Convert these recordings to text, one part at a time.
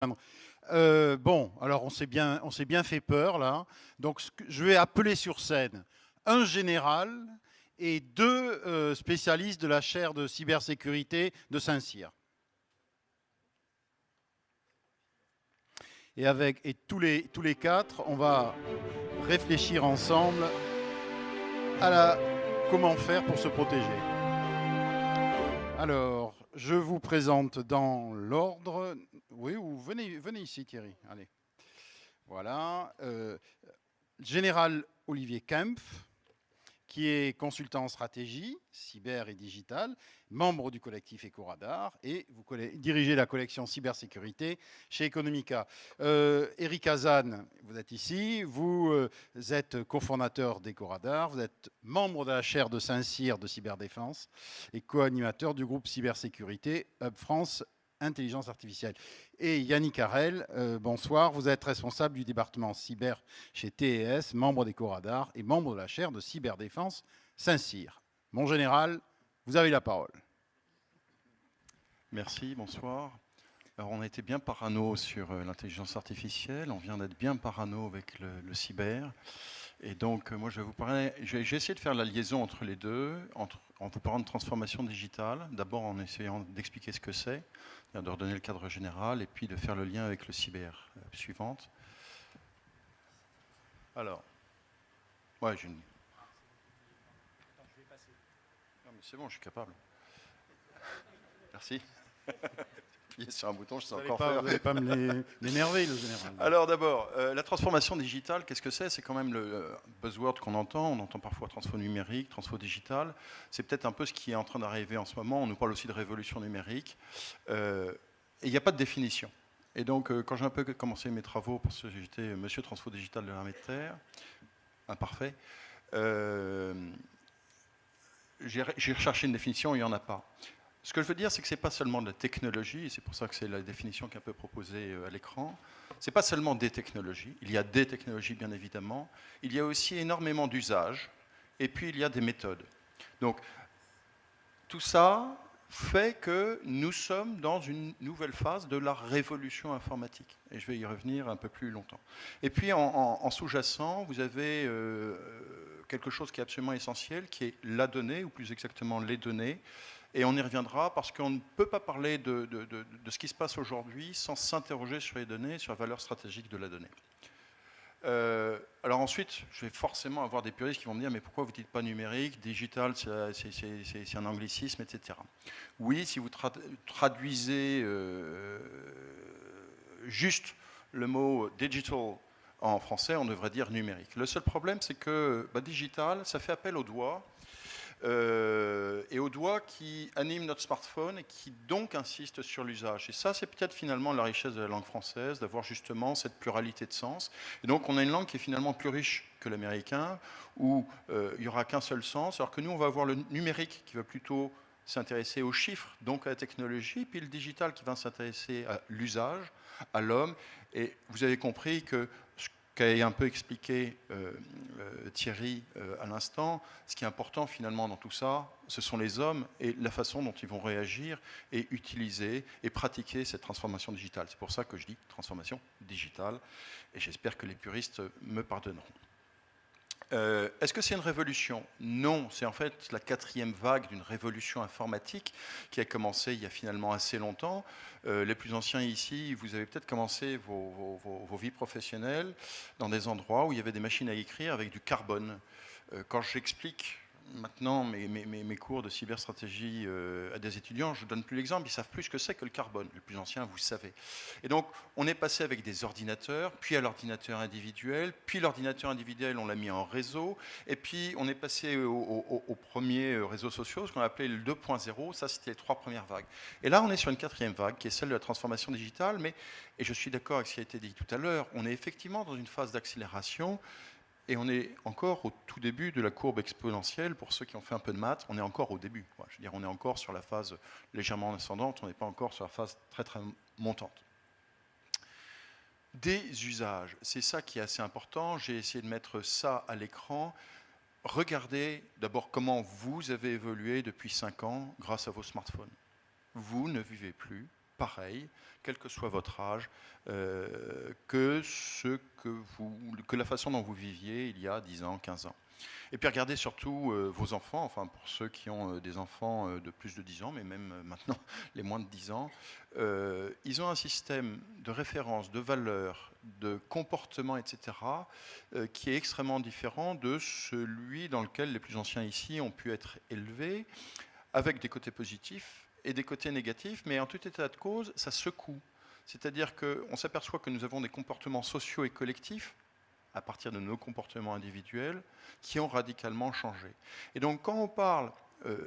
Bon, alors on s'est bien fait peur là. Donc je vais appeler sur scène un général et deux spécialistes de la chaire de cybersécurité de Saint-Cyr. Et tous les quatre, on va réfléchir ensemble à comment faire pour se protéger. Alors, je vous présente dans l'ordre. Oui, ou venez ici, Thierry. Allez. Voilà. Général Olivier Kempf, qui est consultant en stratégie, cyber et digital, membre du collectif EcoRadar, et vous dirigez la collection cybersécurité chez Economica. Eric Hazan, vous êtes ici, vous êtes cofondateur d'EcoRadar, vous êtes membre de la chaire de Saint-Cyr de cyberdéfense et co-animateur du groupe cybersécurité Hub France Intelligence artificielle. Et Yannick Harel, bonsoir, vous êtes responsable du département cyber chez TES, membre d'EcoRadar et membre de la chaire de cyberdéfense Saint-Cyr. Mon général, vous avez la parole. Merci, bonsoir. Alors on a été bien parano sur l'intelligence artificielle, on vient d'être bien parano avec le cyber. Et donc moi je vais vous parler, j'ai essayé de faire la liaison entre les deux, en vous parlant de transformation digitale, d'abord en essayant d'expliquer ce que c'est, de redonner le cadre général, et puis de faire le lien avec le cyber. Suivante. Alors, ouais, j'ai une... Non, mais c'est bon, je suis capable. Merci. Appuyer sur un bouton, je sais encore faire. Vous n'allez pas m'énerver, le général. Alors d'abord, la transformation digitale, qu'est-ce que c'est? C'est quand même le buzzword qu'on entend. On entend parfois transfo numérique, transfo digital. C'est peut-être un peu ce qui est en train d'arriver en ce moment. On nous parle aussi de révolution numérique. Et il n'y a pas de définition. Et donc, quand j'ai un peu commencé mes travaux, parce que j'étais monsieur transfo digital de l'armée de terre, imparfait, j'ai recherché une définition, il n'y en a pas. Ce que je veux dire, c'est que ce n'est pas seulement de la technologie, et c'est pour ça que c'est la définition qui est un peu proposée à l'écran. Ce n'est pas seulement des technologies, il y a des technologies bien évidemment, il y a aussi énormément d'usages, et puis il y a des méthodes. Donc tout ça fait que nous sommes dans une nouvelle phase de la révolution informatique, et je vais y revenir un peu plus longtemps. Et puis en sous-jacent, vous avez quelque chose qui est absolument essentiel, qui est la donnée, ou plus exactement les données. Et on y reviendra parce qu'on ne peut pas parler de ce qui se passe aujourd'hui sans s'interroger sur les données, sur la valeur stratégique de la donnée. Alors ensuite, je vais forcément avoir des puristes qui vont me dire mais pourquoi vous ne dites pas numérique, digital, c'est un anglicisme, etc. Oui, si vous traduisez juste le mot digital en français, on devrait dire numérique. Le seul problème, c'est que digital, ça fait appel au doigt. Et aux doigts qui animent notre smartphone et qui donc insistent sur l'usage. Et ça, c'est peut-être finalement la richesse de la langue française, d'avoir justement cette pluralité de sens. Et donc, on a une langue qui est finalement plus riche que l'américain, où il n'y aura qu'un seul sens, alors que nous, on va avoir le numérique qui va plutôt s'intéresser aux chiffres, donc à la technologie, puis le digital qui va s'intéresser à l'usage, à l'homme. Et vous avez compris que qu'a un peu expliqué Thierry à l'instant, ce qui est important finalement dans tout ça, ce sont les hommes et la façon dont ils vont réagir et utiliser et pratiquer cette transformation digitale. C'est pour ça que je dis transformation digitale, et j'espère que les puristes me pardonneront. Est-ce que c'est une révolution? Non, c'est en fait la quatrième vague d'une révolution informatique qui a commencé il y a finalement assez longtemps. Les plus anciens ici, vous avez peut-être commencé vos vies professionnelles dans des endroits où il y avait des machines à écrire avec du carbone. Quand j'explique maintenant mes cours de cyberstratégie à des étudiants, je ne donne plus l'exemple, ils ne savent plus ce que c'est que le carbone. Les plus anciens, vous savez. Et donc, on est passé avec des ordinateurs, puis à l'ordinateur individuel, puis l'ordinateur individuel, on l'a mis en réseau, et puis on est passé aux premiers réseaux sociaux, ce qu'on appelait le 2.0, ça c'était les 3 premières vagues. Et là, on est sur une quatrième vague, qui est celle de la transformation digitale, et je suis d'accord avec ce qui a été dit tout à l'heure, on est effectivement dans une phase d'accélération. Et on est encore au tout début de la courbe exponentielle. Pour ceux qui ont fait un peu de maths, on est encore au début. Je veux dire, on est encore sur la phase légèrement ascendante, on n'est pas encore sur la phase très très montante. Des usages, c'est ça qui est assez important. J'ai essayé de mettre ça à l'écran. Regardez d'abord comment vous avez évolué depuis 5 ans grâce à vos smartphones. Vous ne vivez plus pareil, quel que soit votre âge, que la façon dont vous viviez il y a 10 ans, 15 ans. Et puis regardez surtout vos enfants, enfin pour ceux qui ont des enfants de plus de 10 ans, mais même maintenant les moins de 10 ans, ils ont un système de référence, de valeurs, de comportement, etc., qui est extrêmement différent de celui dans lequel les plus anciens ici ont pu être élevés, avec des côtés positifs et des côtés négatifs, mais en tout état de cause, ça secoue. C'est-à-dire qu'on s'aperçoit que nous avons des comportements sociaux et collectifs, à partir de nos comportements individuels, qui ont radicalement changé. Et donc, quand on parle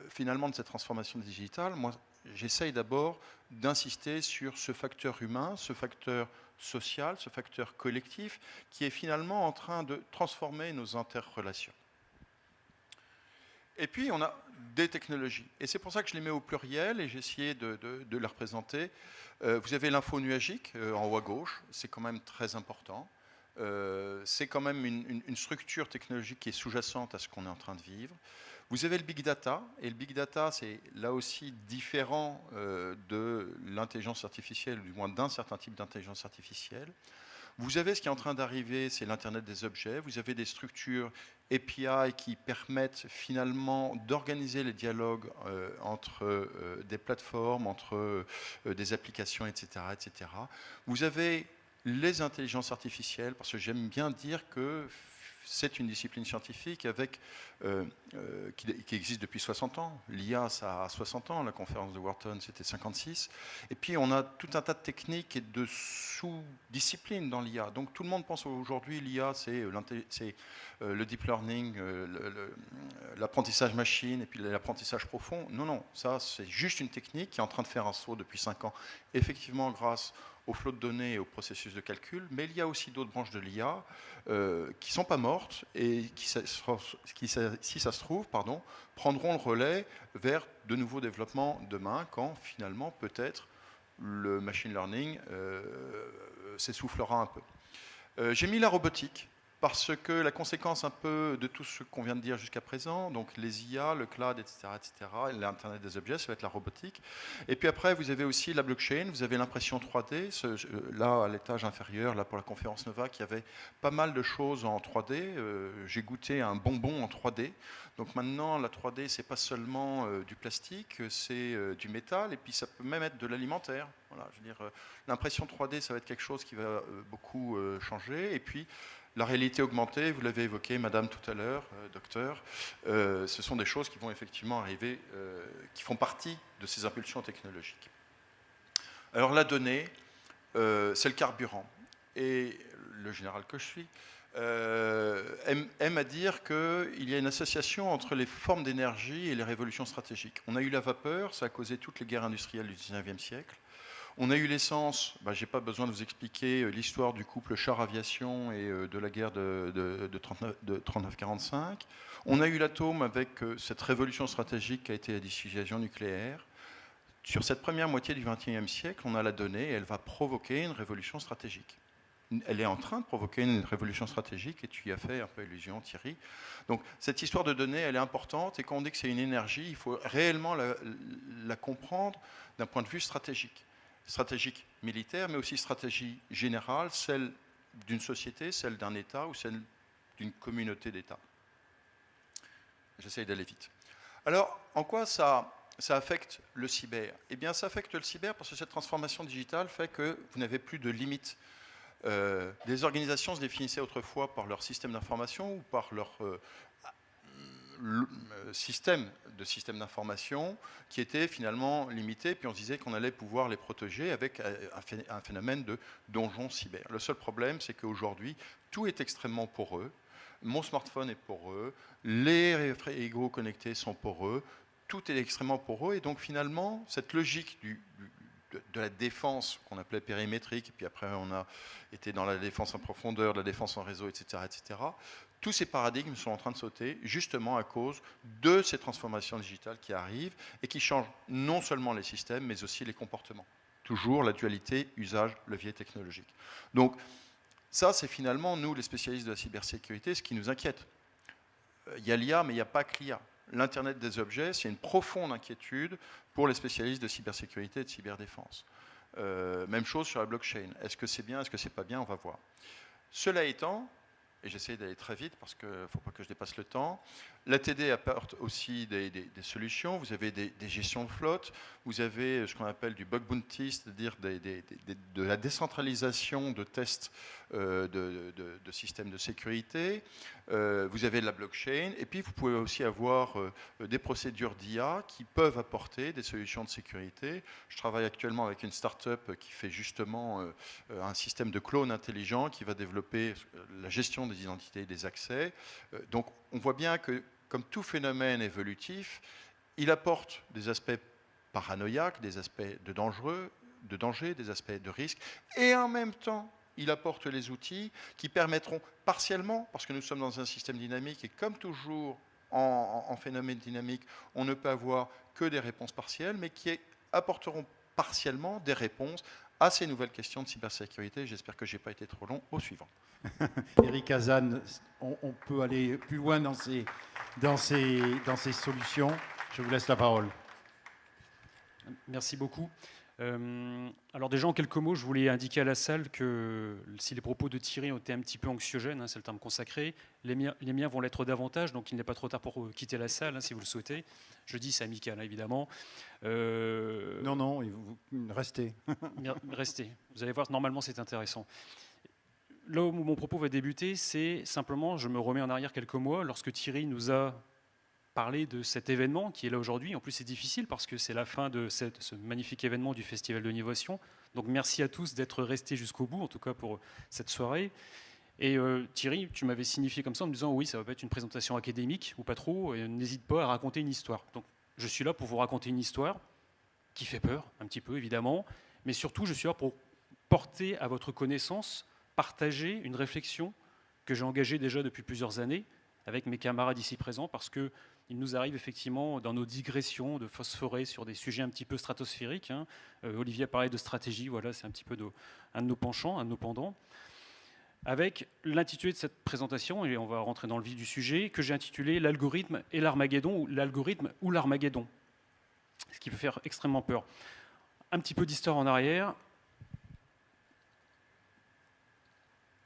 finalement de cette transformation digitale, moi, j'essaye d'abord d'insister sur ce facteur humain, ce facteur social, ce facteur collectif, qui est finalement en train de transformer nos interrelations. Et puis, on a des technologies. Et c'est pour ça que je les mets au pluriel et j'ai essayé de les représenter. Vous avez l'info nuagique en haut à gauche, c'est quand même très important. C'est quand même une structure technologique qui est sous-jacente à ce qu'on est en train de vivre. Vous avez le big data, et le big data, c'est là aussi différent de l'intelligence artificielle, ou du moins d'un certain type d'intelligence artificielle. Vous avez ce qui est en train d'arriver, c'est l'Internet des objets. Vous avez des structures API qui permettent finalement d'organiser les dialogues entre des plateformes, entre des applications, etc., etc. Vous avez les intelligences artificielles, parce que j'aime bien dire que c'est une discipline scientifique qui existe depuis 60 ans. L'IA, ça a 60 ans, la conférence de Wharton, c'était 56. Et puis, on a tout un tas de techniques et de sous-disciplines dans l'IA. Donc, tout le monde pense aujourd'hui, l'IA, c'est le deep learning, l'apprentissage machine et puis l'apprentissage profond. Non, non, ça, c'est juste une technique qui est en train de faire un saut depuis 5 ans, effectivement, grâce au flot de données et au processus de calcul, mais il y a aussi d'autres branches de l'IA qui ne sont pas mortes et qui, si ça se trouve, prendront le relais vers de nouveaux développements demain, quand finalement peut-être le machine learning s'essoufflera un peu. J'ai mis la robotique, parce que la conséquence un peu de tout ce qu'on vient de dire jusqu'à présent, donc les IA, le cloud, etc., l'Internet des objets, ça va être la robotique. Et puis après, vous avez aussi la blockchain, vous avez l'impression 3D. Là, à l'étage inférieur, là pour la conférence Novak, il y avait pas mal de choses en 3D. J'ai goûté un bonbon en 3D. Donc maintenant, la 3D, c'est pas seulement du plastique, c'est du métal, et puis ça peut même être de l'alimentaire. Voilà, je veux dire, l'impression 3D, ça va être quelque chose qui va beaucoup changer. Et puis, la réalité augmentée, vous l'avez évoqué, madame, tout à l'heure, docteur, ce sont des choses qui vont effectivement arriver, qui font partie de ces impulsions technologiques. Alors la donnée, c'est le carburant. Et le général que je suis aime à dire qu'il y a une association entre les formes d'énergie et les révolutions stratégiques. On a eu la vapeur, ça a causé toutes les guerres industrielles du 19e siècle. On a eu l'essence, je n'ai pas besoin de vous expliquer l'histoire du couple char-aviation et de la guerre de 39-45. On a eu l'atome avec cette révolution stratégique qui a été la dissuasion nucléaire. Sur cette première moitié du XXIe siècle, on a la donnée et elle va provoquer une révolution stratégique. Elle est en train de provoquer une révolution stratégique et tu y as fait un peu allusion, Thierry. Donc cette histoire de données, elle est importante et quand on dit que c'est une énergie, il faut réellement la comprendre d'un point de vue stratégique. Stratégique militaire, mais aussi stratégie générale, celle d'une société, celle d'un État ou celle d'une communauté d'États. J'essaye d'aller vite. Alors, en quoi ça affecte le cyber? Eh bien, ça affecte le cyber parce que cette transformation digitale fait que vous n'avez plus de limites. Les organisations se définissaient autrefois par leur système d'information ou par leur système d'information qui était finalement limité, puis on se disait qu'on allait pouvoir les protéger avec un phénomène de donjon cyber. Le seul problème, c'est qu'aujourd'hui, tout est extrêmement poreux. Mon smartphone est poreux, les égaux connectés sont poreux, tout est extrêmement poreux, et donc finalement, cette logique de la défense qu'on appelait périmétrique, et puis après on a été dans la défense en profondeur, la défense en réseau, etc., etc., tous ces paradigmes sont en train de sauter justement à cause de ces transformations digitales qui arrivent et qui changent non seulement les systèmes, mais aussi les comportements. Toujours la dualité usage-levier technologique. Donc ça, c'est finalement, nous, les spécialistes de la cybersécurité, ce qui nous inquiète. Il y a l'IA, mais il n'y a pas que l'IA. L'Internet des objets, c'est une profonde inquiétude pour les spécialistes de cybersécurité et de cyberdéfense. Même chose sur la blockchain. Est-ce que c'est bien, est-ce que c'est pas bien? On va voir. Cela étant, et j'essaie d'aller très vite parce qu'il ne faut pas que je dépasse le temps, l'ATD apporte aussi des solutions. Vous avez des gestions de flotte, vous avez ce qu'on appelle du bug bounty, c'est-à-dire de la décentralisation de tests de systèmes de sécurité. Vous avez de la blockchain, et puis vous pouvez aussi avoir des procédures d'IA qui peuvent apporter des solutions de sécurité. Je travaille actuellement avec une start-up qui fait justement un système de clone intelligent qui va développer la gestion des identités et des accès. Donc on voit bien que, comme tout phénomène évolutif, il apporte des aspects paranoïaques, des aspects de danger, des aspects de risque, et en même temps, il apporte les outils qui permettront partiellement, parce que nous sommes dans un système dynamique, et comme toujours en phénomène dynamique, on ne peut avoir que des réponses partielles, mais qui apporteront partiellement des réponses à ces nouvelles questions de cybersécurité. J'espère que je n'ai pas été trop long. Au suivant. Eric Hazan, on peut aller plus loin dans ces solutions. Je vous laisse la parole. Merci beaucoup. Alors déjà, en quelques mots, je voulais indiquer à la salle que si les propos de Thierry ont été un petit peu anxiogènes, hein, c'est le terme consacré, les miens vont l'être davantage, donc il n'est pas trop tard pour quitter la salle, hein, si vous le souhaitez. Je dis, c'est amical, hein, évidemment. Non, restez. Restez. Vous allez voir, normalement, c'est intéressant. Là où mon propos va débuter, c'est simplement, je me remets en arrière quelques mois, lorsque Thierry nous a parlé de cet événement qui est là aujourd'hui. En plus, c'est difficile parce que c'est la fin de ce magnifique événement du Festival de l'Innovation. Donc merci à tous d'être restés jusqu'au bout, en tout cas pour cette soirée. Et Thierry, tu m'avais signifié comme ça en me disant oui, ça va pas être une présentation académique ou pas trop, et n'hésite pas à raconter une histoire. Donc je suis là pour vous raconter une histoire qui fait peur, un petit peu évidemment, mais surtout je suis là pour porter à votre connaissance, partager une réflexion que j'ai engagée déjà depuis plusieurs années avec mes camarades ici présents, parce qu'il nous arrive effectivement dans nos digressions de phosphorer sur des sujets un petit peu stratosphériques. Hein. Olivier a parlé de stratégie, voilà, c'est un petit peu un de nos penchants, un de nos pendants. Avec l'intitulé de cette présentation, et on va rentrer dans le vif du sujet, que j'ai intitulé « L'algorithme et l'Armageddon » ou « L'algorithme ou l'Armageddon », ce qui peut faire extrêmement peur. Un petit peu d'histoire en arrière.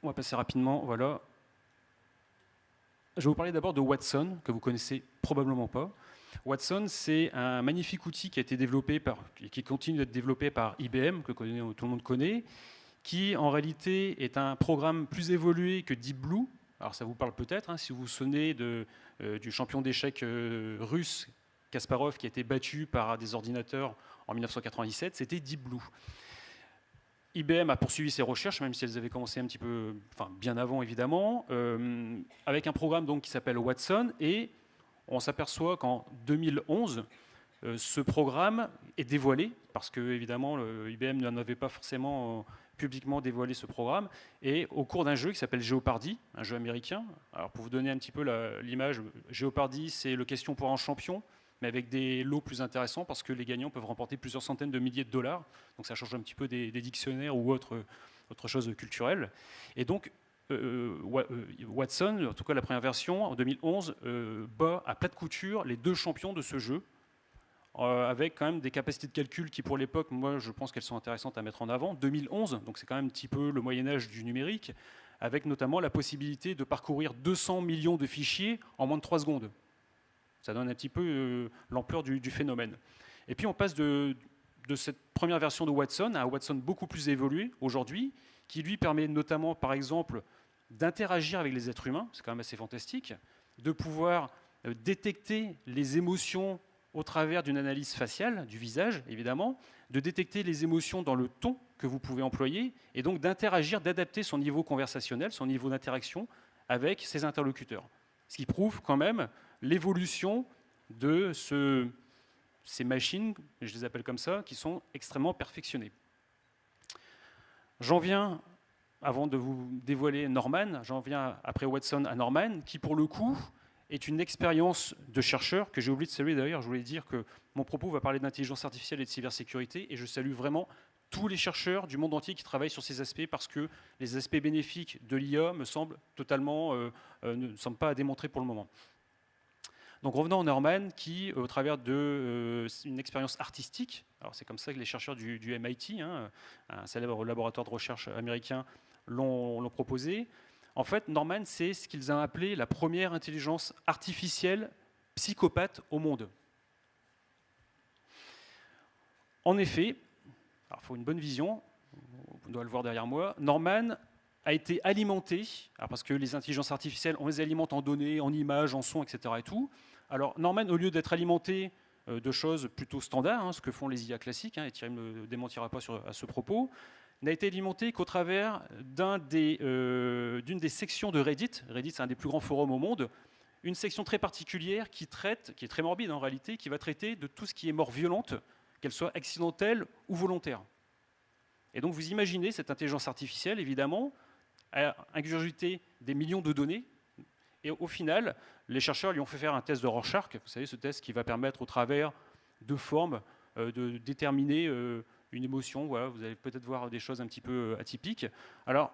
On va passer rapidement, voilà. Je vais vous parler d'abord de Watson, que vous connaissez probablement pas. Watson, c'est un magnifique outil qui a été développé qui continue d'être développé par IBM, que tout le monde connaît, qui en réalité est un programme plus évolué que Deep Blue. Alors ça vous parle peut-être, hein, si vous vous souvenez du champion d'échecs russe, Kasparov, qui a été battu par des ordinateurs en 1997, c'était Deep Blue. IBM a poursuivi ses recherches, même si elles avaient commencé un petit peu, enfin bien avant évidemment, avec un programme donc qui s'appelle Watson, et on s'aperçoit qu'en 2011, ce programme est dévoilé, parce que évidemment IBM n'en avait pas forcément publiquement dévoilé ce programme, et au cours d'un jeu qui s'appelle Jeopardy, un jeu américain. Alors pour vous donner un petit peu l'image, Jeopardy, c'est le question pour un champion, mais avec des lots plus intéressants parce que les gagnants peuvent remporter plusieurs centaines de milliers de dollars. Donc ça change un petit peu des dictionnaires ou autre chose culturelle. Et donc Watson, en tout cas la première version, en 2011, bat à plat de couture les deux champions de ce jeu, avec quand même des capacités de calcul qui pour l'époque, moi je pense qu'elles sont intéressantes à mettre en avant. 2011, donc c'est quand même un petit peu le Moyen-Âge du numérique, avec notamment la possibilité de parcourir 200 millions de fichiers en moins de 3 secondes. Ça donne un petit peu l'ampleur du phénomène. Et puis on passe de cette première version de Watson à un Watson beaucoup plus évolué aujourd'hui, qui lui permet notamment, par exemple, d'interagir avec les êtres humains, c'est quand même assez fantastique, de pouvoir détecter les émotions au travers d'une analyse faciale, du visage évidemment, de détecter les émotions dans le ton que vous pouvez employer, et donc d'interagir, d'adapter son niveau conversationnel, son niveau d'interaction avec ses interlocuteurs. Ce qui prouve quand même l'évolution de ces machines, je les appelle comme ça, qui sont extrêmement perfectionnées. J'en viens, avant de vous dévoiler Norman, j'en viens après Watson à Norman, qui pour le coup est une expérience de chercheur, que j'ai oublié de saluer d'ailleurs. Je voulais dire que mon propos va parler d'intelligence artificielle et de cybersécurité, et je salue vraiment tous les chercheurs du monde entier qui travaillent sur ces aspects, parce que les aspects bénéfiques de l'IA me semblent totalement, ne semblent pas à démontrer pour le moment. Donc revenons à Norman qui, au travers d'une expérience artistique, alors c'est comme ça que les chercheurs du MIT, hein, un célèbre laboratoire de recherche américain, l'ont proposé. En fait, Norman, c'est ce qu'ils ont appelé la première intelligence artificielle psychopathe au monde. En effet, il faut une bonne vision, on doit le voir derrière moi, Norman a été alimenté, parce que les intelligences artificielles, on les alimente en données, en images, en sons, etc. Et tout. Alors Norman, au lieu d'être alimenté de choses plutôt standards, hein, ce que font les IA classiques, hein, et Thierry ne me démentira pas à ce propos, n'a été alimenté qu'au travers d'une des sections de Reddit. Reddit, c'est un des plus grands forums au monde. Une section très particulière qui est très morbide en réalité, qui va traiter de tout ce qui est mort violente, qu'elle soit accidentelle ou volontaire. Et donc vous imaginez cette intelligence artificielle, évidemment, a ingurgité des millions de données. Et au final, les chercheurs lui ont fait faire un test de Rorschach, vous savez, ce test qui va permettre, au travers de formes, de déterminer une émotion. Voilà, vous allez peut-être voir des choses un petit peu atypiques. Alors,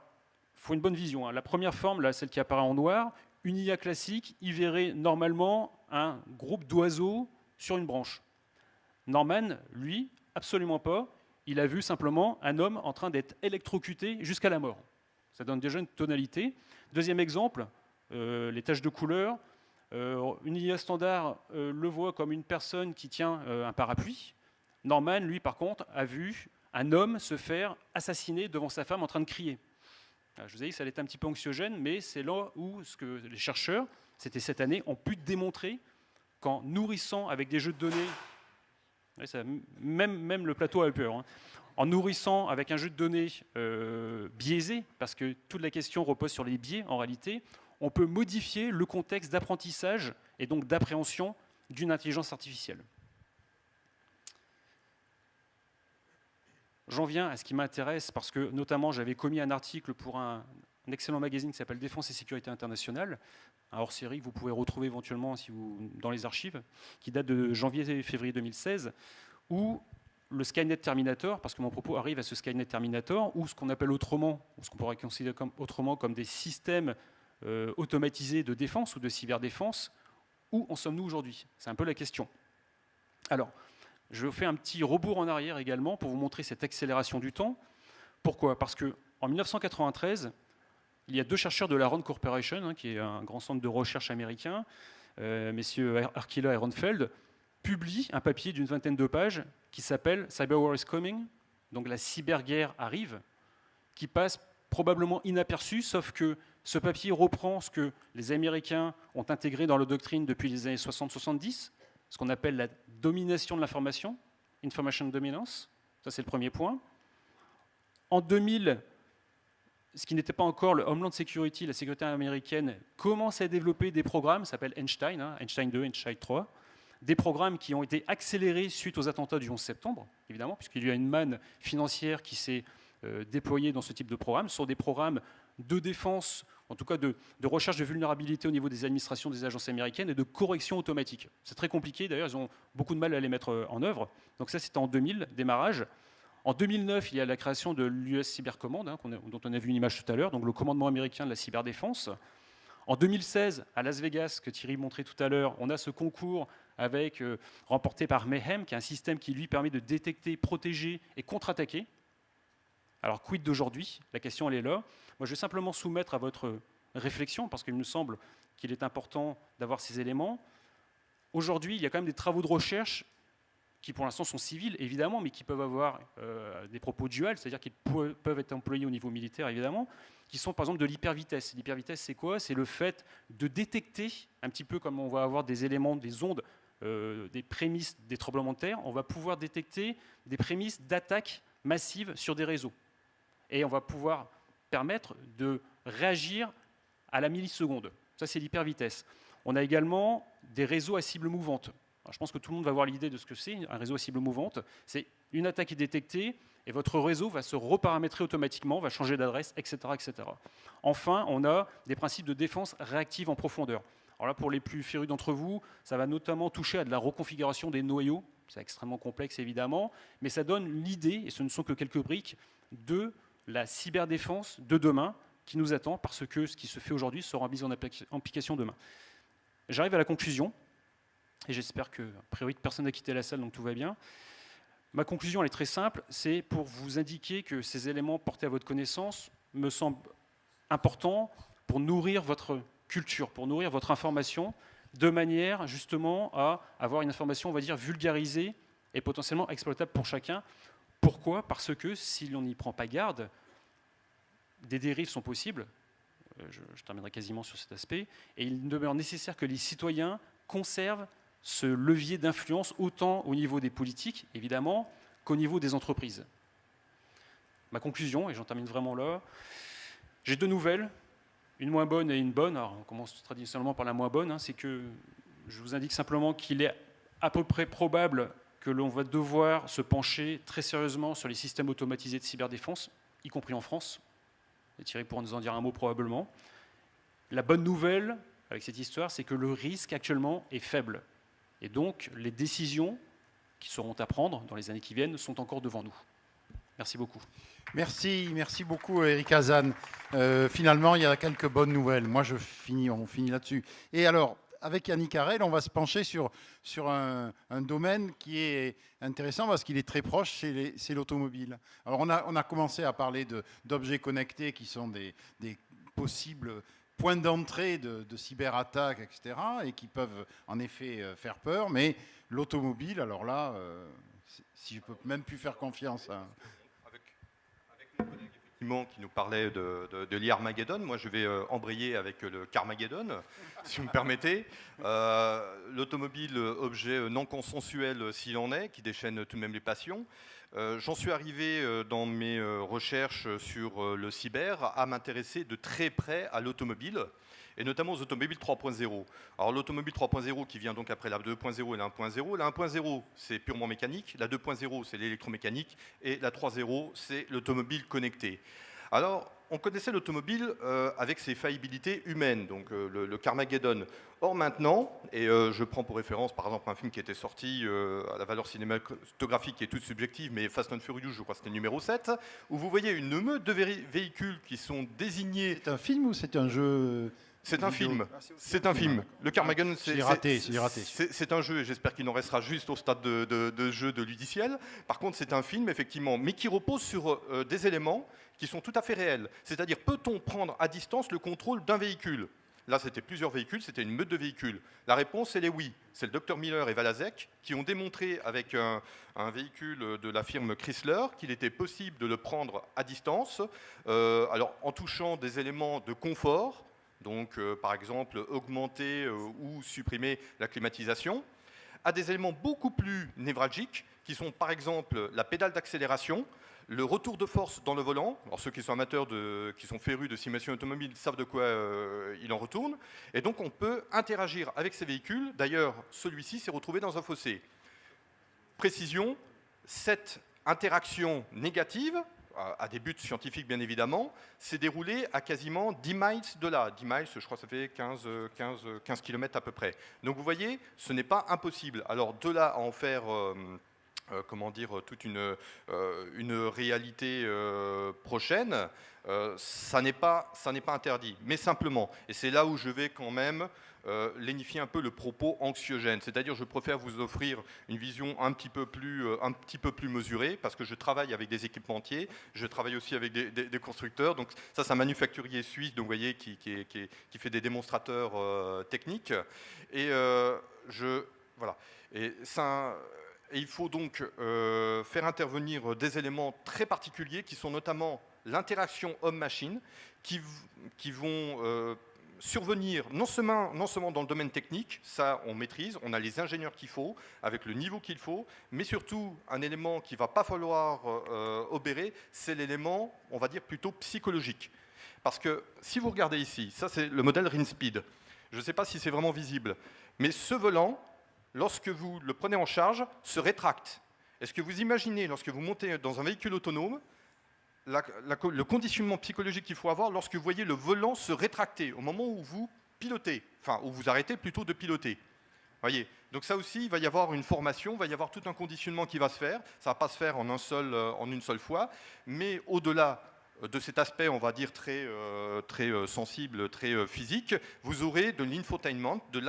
il faut une bonne vision, hein. La première forme, là, celle qui apparaît en noir, une IA classique, y verrait normalement un groupe d'oiseaux sur une branche. Norman, lui, absolument pas. Il a vu simplement un homme en train d'être électrocuté jusqu'à la mort. Ça donne déjà une tonalité. Deuxième exemple, les taches de couleur. Une IA standard le voit comme une personne qui tient un parapluie. Norman, lui, par contre, a vu un homme se faire assassiner devant sa femme en train de crier. Alors, je vous ai dit que ça allait être un petit peu anxiogène, mais c'est là où ce que les chercheurs, c'était cette année, ont pu démontrer qu'en nourrissant avec des jeux de données, même le plateau a eu peur, hein, en nourrissant avec un jeu de données biaisé, parce que toute la question repose sur les biais en réalité, on peut modifier le contexte d'apprentissage et donc d'appréhension d'une intelligence artificielle. J'en viens à ce qui m'intéresse, parce que notamment j'avais commis un article pour un excellent magazine qui s'appelle Défense et Sécurité Internationale, un hors-série que vous pouvez retrouver éventuellement dans les archives, qui date de janvier-février 2016, où le Skynet Terminator, parce que mon propos arrive à ce Skynet Terminator, ou ce qu'on appelle autrement, ou ce qu'on pourrait considérer autrement comme des systèmes automatisés de défense ou de cyberdéfense, où en sommes-nous aujourd'hui? C'est un peu la question. Alors, je fais un petit rebours en arrière également pour vous montrer cette accélération du temps. Pourquoi? Parce qu'en 1993, il y a deux chercheurs de la Rand Corporation, hein, qui est un grand centre de recherche américain, messieurs Arkila et Ronfeld, publient un papier d'une vingtaine de pages qui s'appelle « Cyber War is Coming », donc la cyberguerre arrive, qui passe probablement inaperçu, sauf que ce papier reprend ce que les Américains ont intégré dans leur doctrine depuis les années 60-70, ce qu'on appelle la domination de l'information, information dominance, ça c'est le premier point. En 2000, ce qui n'était pas encore le Homeland Security, la sécurité américaine, commence à développer des programmes, ça s'appelle Einstein, hein, Einstein 2, Einstein 3, des programmes qui ont été accélérés suite aux attentats du 11 septembre, évidemment, puisqu'il y a une manne financière qui s'est déployée dans ce type de programme. Ce sont des programmes de défense, en tout cas de recherche de vulnérabilité au niveau des administrations des agences américaines et de correction automatique. C'est très compliqué, d'ailleurs, ils ont beaucoup de mal à les mettre en œuvre. Donc ça, c'était en 2000, démarrage. En 2009, il y a la création de l'US Cyber Command, hein, dont on a vu une image tout à l'heure, donc le commandement américain de la cyberdéfense. En 2016, à Las Vegas, que Thierry montrait tout à l'heure, on a ce concours remporté par Mayhem, qui est un système qui lui permet de détecter, protéger et contre-attaquer. Alors, quid d'aujourd'hui? La question, elle est là. Moi, je vais simplement soumettre à votre réflexion, parce qu'il me semble qu'il est important d'avoir ces éléments. Aujourd'hui, il y a quand même des travaux de recherche qui, pour l'instant, sont civils, évidemment, mais qui peuvent avoir des propos duals, c'est-à-dire qu'ils peuvent être employés au niveau militaire, évidemment, qui sont, par exemple, de l'hypervitesse. L'hypervitesse, c'est quoi? C'est le fait de détecter, un petit peu comme on va avoir des éléments, des ondes, des prémices des tremblements de terre, on va pouvoir détecter des prémices d'attaque massive sur des réseaux. Et on va pouvoir permettre de réagir à la milliseconde. Ça, c'est l'hypervitesse. On a également des réseaux à cible mouvante. Alors, je pense que tout le monde va avoir l'idée de ce que c'est, un réseau à cible mouvante. C'est une attaque est détectée et votre réseau va se reparamétrer automatiquement, va changer d'adresse, etc., etc. Enfin, on a des principes de défense réactive en profondeur. Alors là, pour les plus férus d'entre vous, ça va notamment toucher à de la reconfiguration des noyaux. C'est extrêmement complexe, évidemment, mais ça donne l'idée, et ce ne sont que quelques briques, de la cyberdéfense de demain qui nous attend, parce que ce qui se fait aujourd'hui sera mis en application demain. J'arrive à la conclusion. Et j'espère que, a priori, personne n'a quitté la salle, donc tout va bien. Ma conclusion, elle est très simple, c'est pour vous indiquer que ces éléments portés à votre connaissance me semblent importants pour nourrir votre culture, pour nourrir votre information, de manière justement à avoir une information, on va dire, vulgarisée et potentiellement exploitable pour chacun. Pourquoi? Parce que si l'on n'y prend pas garde, des dérives sont possibles, je terminerai quasiment sur cet aspect, et il demeure nécessaire que les citoyens conservent ce levier d'influence autant au niveau des politiques, évidemment, qu'au niveau des entreprises. Ma conclusion, et j'en termine vraiment là, j'ai 2 nouvelles, une moins bonne et une bonne. Alors on commence traditionnellement par la moins bonne, c'est que je vous indique simplement qu'il est à peu près probable que l'on va devoir se pencher très sérieusement sur les systèmes automatisés de cyberdéfense, y compris en France. Et Thierry pourra nous en dire un mot probablement. La bonne nouvelle avec cette histoire, c'est que le risque actuellement est faible. Et donc, les décisions qui seront à prendre dans les années qui viennent sont encore devant nous. Merci beaucoup. Merci beaucoup Eric Hazan. Finalement, il y a quelques bonnes nouvelles. Moi, on finit là-dessus. Et alors, avec Yannick Harel, on va se pencher sur un domaine qui est intéressant parce qu'il est très proche, c'est l'automobile. Alors, on a commencé à parler d'objets connectés qui sont des possibles points d'entrée de cyberattaques, etc., et qui peuvent en effet faire peur. Mais l'automobile, alors là, si je peux même plus faire confiance à... Avec mon collègue effectivement qui nous parlait de l'Armageddon, moi je vais embrayer avec le Carmageddon, si vous me permettez. L'automobile, objet non consensuel s'il en est, qui déchaîne tout de même les passions. J'en suis arrivé dans mes recherches sur le cyber à m'intéresser de très près à l'automobile, et notamment aux automobiles 3.0. Alors l'automobile 3.0 qui vient donc après la 2.0 et la 1.0. La 1.0 c'est purement mécanique, la 2.0 c'est l'électromécanique, et la 3.0 c'est l'automobile connectée. Alors, on connaissait l'automobile avec ses faillibilités humaines, donc le Carmageddon. Or maintenant, et je prends pour référence par exemple un film qui était sorti à la valeur cinématographique qui est toute subjective, mais Fast and Furious, je crois que c'était le numéro 7, où vous voyez une meute de véhicules qui sont désignés... C'est un film ou c'est un jeu? C'est un film. C'est un film. Le Carmageddon, c'est raté. C'est un jeu, et j'espère qu'il en restera juste au stade de jeu de ludiciel. Par contre, c'est un film, effectivement, mais qui repose sur des éléments qui sont tout à fait réels. C'est-à-dire, peut-on prendre à distance le contrôle d'un véhicule? Là, c'était plusieurs véhicules, c'était une meute de véhicules. La réponse, elle est oui. C'est le Dr Miller et Valasek qui ont démontré avec un véhicule de la firme Chrysler qu'il était possible de le prendre à distance, alors en touchant des éléments de confort, donc par exemple augmenter ou supprimer la climatisation, à des éléments beaucoup plus névralgiques qui sont par exemple la pédale d'accélération, le retour de force dans le volant. Alors ceux qui sont amateurs, qui sont férus de simulation automobile savent de quoi il en retourne. Et donc on peut interagir avec ces véhicules. D'ailleurs, celui-ci s'est retrouvé dans un fossé. Précision, cette interaction négative, à des buts scientifiques bien évidemment, s'est déroulée à quasiment 10 miles de là. 10 miles, je crois que ça fait 15 km à peu près. Donc vous voyez, ce n'est pas impossible. Alors de là à en faire... comment dire, toute une réalité prochaine, ça n'est pas interdit. Mais simplement, et c'est là où je vais quand même lénifier un peu le propos anxiogène. C'est-à-dire, je préfère vous offrir une vision un petit peu plus mesurée, parce que je travaille avec des équipementiers, je travaille aussi avec des constructeurs. Donc ça, c'est un manufacturier suisse, donc vous voyez, qui fait des démonstrateurs techniques. Et voilà. Et ça... Et il faut donc faire intervenir des éléments très particuliers qui sont notamment l'interaction homme-machine, qui vont survenir non seulement dans le domaine technique, ça on maîtrise, on a les ingénieurs qu'il faut, avec le niveau qu'il faut, mais surtout un élément qu'il ne va pas falloir obérer, c'est l'élément, on va dire, plutôt psychologique. Parce que si vous regardez ici, ça c'est le modèle Rinspeed, je ne sais pas si c'est vraiment visible, mais ce volant, lorsque vous le prenez en charge, se rétracte. Est-ce que vous imaginez, lorsque vous montez dans un véhicule autonome, le conditionnement psychologique qu'il faut avoir lorsque vous voyez le volant se rétracter, au moment où vous pilotez, enfin, où vous arrêtez plutôt de piloter. Voyez. Donc ça aussi, il va y avoir une formation, il va y avoir tout un conditionnement qui va se faire. Ça ne va pas se faire en une seule fois, mais au-delà de cet aspect, on va dire, très sensible, très physique, vous aurez de l'infotainment, de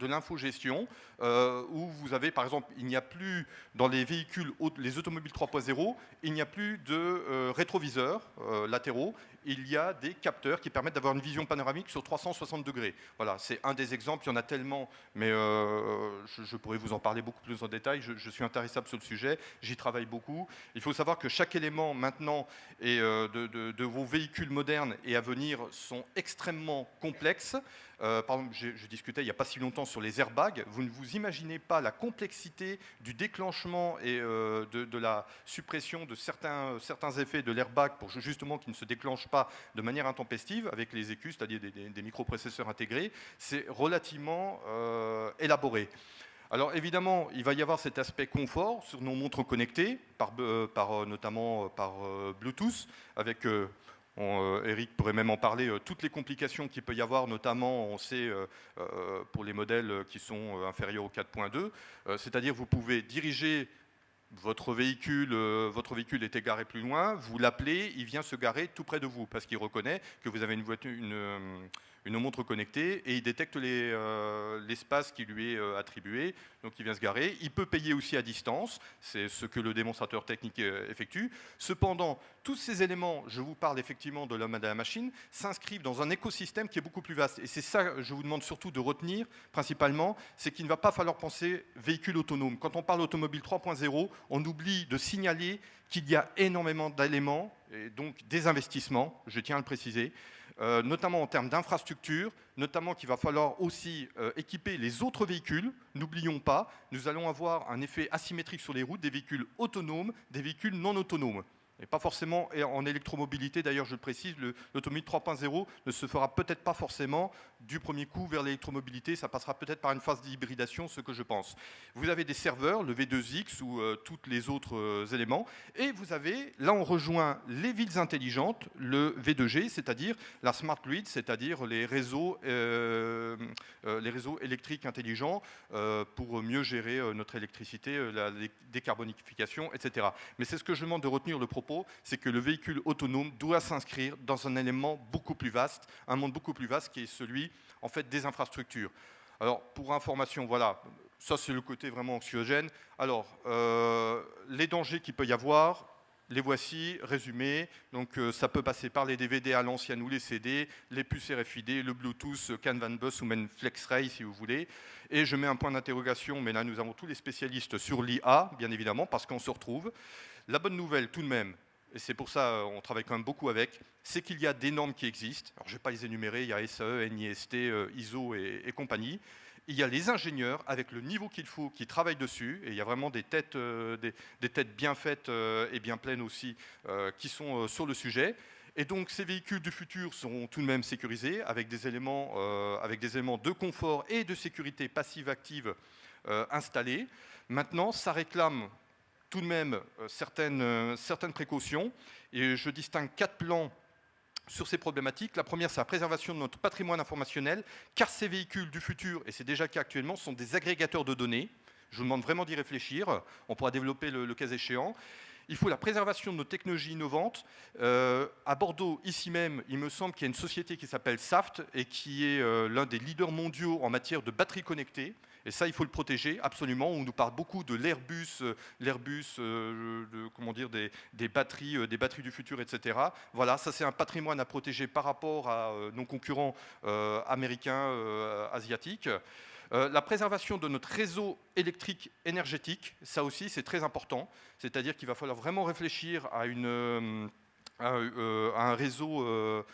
l'infogestion, où vous avez, par exemple, il n'y a plus, dans les véhicules, les automobiles 3.0, il n'y a plus de rétroviseurs latéraux, il y a des capteurs qui permettent d'avoir une vision panoramique sur 360 degrés. Voilà, c'est un des exemples, il y en a tellement, mais je pourrais vous en parler beaucoup plus en détail, je suis intarissable sur le sujet, j'y travaille beaucoup. Il faut savoir que chaque élément maintenant de vos véhicules modernes et à venir sont extrêmement complexes. Par exemple, je discutais il n'y a pas si longtemps sur les airbags. Vous ne vous imaginez pas la complexité du déclenchement et de la suppression de certains effets de l'airbag pour justement qu'ils ne se déclenchent pas de manière intempestive avec les ECU, c'est-à-dire des microprocesseurs intégrés. C'est relativement élaboré. Alors évidemment, il va y avoir cet aspect confort sur nos montres connectées, notamment par Bluetooth, avec... Eric pourrait même en parler, toutes les complications qu'il peut y avoir, notamment, on sait, pour les modèles qui sont inférieurs au 4.2, c'est-à-dire vous pouvez diriger votre véhicule est égaré plus loin, vous l'appelez, il vient se garer tout près de vous, parce qu'il reconnaît que vous avez une montre connectée et il détecte l'espace qui lui est attribué, donc il vient se garer. Il peut payer aussi à distance, c'est ce que le démonstrateur technique effectue. Cependant, tous ces éléments, je vous parle effectivement de l'homme et de la machine, s'inscrivent dans un écosystème qui est beaucoup plus vaste. Et c'est ça, je vous demande surtout de retenir, principalement, c'est qu'il ne va pas falloir penser véhicule autonome. Quand on parle automobile 3.0, on oublie de signaler qu'il y a énormément d'éléments, et donc des investissements, je tiens à le préciser, notamment en termes d'infrastructure, notamment qu'il va falloir aussi équiper les autres véhicules. N'oublions pas, nous allons avoir un effet asymétrique sur les routes, des véhicules autonomes, des véhicules non autonomes. Et pas forcément en électromobilité, d'ailleurs je le précise, l'automobile 3.0 ne se fera peut-être pas forcément du premier coup vers l'électromobilité, ça passera peut-être par une phase d'hybridation, ce que je pense. Vous avez des serveurs, le V2X ou tous les autres éléments, et vous avez, là on rejoint les villes intelligentes, le V2G, c'est-à-dire la smart grid, c'est-à-dire les réseaux électriques intelligents pour mieux gérer notre électricité, la décarbonification, etc. Mais c'est ce que je demande de retenir le propos, c'est que le véhicule autonome doit s'inscrire dans un élément beaucoup plus vaste, un monde beaucoup plus vaste qui est celui en fait, des infrastructures. Alors, pour information, voilà, ça c'est le côté vraiment anxiogène. Alors, les dangers qu'il peut y avoir, les voici résumés. Donc, ça peut passer par les DVD à l'ancienne ou les CD, les puces RFID, le Bluetooth, CAN VAN bus ou même FlexRay si vous voulez. Et je mets un point d'interrogation, mais là nous avons tous les spécialistes sur l'IA, bien évidemment, parce qu'on se retrouve. La bonne nouvelle, tout de même, et c'est pour ça qu'on travaille quand même beaucoup avec, c'est qu'il y a des normes qui existent. Alors je ne vais pas les énumérer, il y a SAE, NIST, ISO et compagnie. Il y a les ingénieurs avec le niveau qu'il faut qui travaillent dessus, et il y a vraiment des têtes bien faites et bien pleines aussi qui sont sur le sujet. Et donc ces véhicules du futur seront tout de même sécurisés avec des éléments de confort et de sécurité passive-active installés. Maintenant, ça réclame tout de même certaines précautions, et je distingue 4 plans sur ces problématiques. La première, c'est la préservation de notre patrimoine informationnel, car ces véhicules du futur, et c'est déjà le cas actuellement, sont des agrégateurs de données. Je vous demande vraiment d'y réfléchir, on pourra développer le cas échéant. Il faut la préservation de nos technologies innovantes. À Bordeaux, ici même, il me semble qu'il y a une société qui s'appelle Saft et qui est l'un des leaders mondiaux en matière de batteries connectées. Et ça, il faut le protéger absolument. On nous parle beaucoup de l'Airbus, des batteries du futur, etc. Voilà, ça c'est un patrimoine à protéger par rapport à nos concurrents américains, asiatiques. La préservation de notre réseau électrique énergétique, ça aussi c'est très important. C'est-à-dire qu'il va falloir vraiment réfléchir à un réseau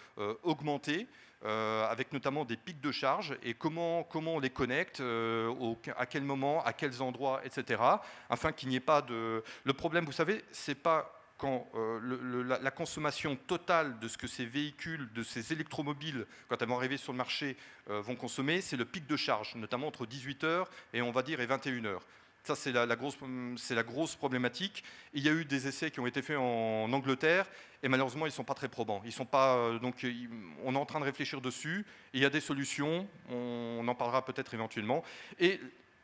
augmenté, avec notamment des pics de charge et comment on les connecte, à quel moment, à quels endroits, etc. Afin qu'il n'y ait pas de... Le problème, vous savez, c'est pas quand la consommation totale de ce que ces véhicules, de ces électromobiles, quand elles vont arriver sur le marché, vont consommer, c'est le pic de charge, notamment entre 18h et on va dire et 21h. Ça, c'est la grosse problématique. Il y a eu des essais qui ont été faits en Angleterre et malheureusement, ils ne sont pas très probants. Ils sont pas, donc, on est en train de réfléchir dessus. Il y a des solutions, on en parlera peut-être éventuellement. Et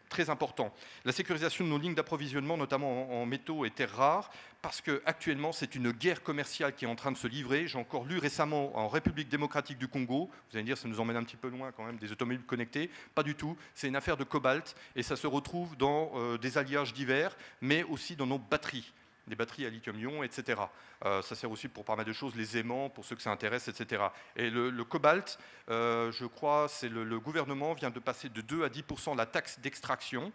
très important. La sécurisation de nos lignes d'approvisionnement, notamment en métaux et terres rares, parce qu'actuellement, c'est une guerre commerciale qui est en train de se livrer. J'ai encore lu récemment en République démocratique du Congo, vous allez me dire, ça nous emmène un petit peu loin quand même, des automobiles connectées. Pas du tout, c'est une affaire de cobalt, et ça se retrouve dans des alliages divers, mais aussi dans nos batteries. Des batteries à lithium-ion, etc. Ça sert aussi pour pas mal de choses, les aimants, pour ceux que ça intéresse, etc. Et le cobalt, je crois, le gouvernement vient de passer de 2 à 10% la taxe d'extraction,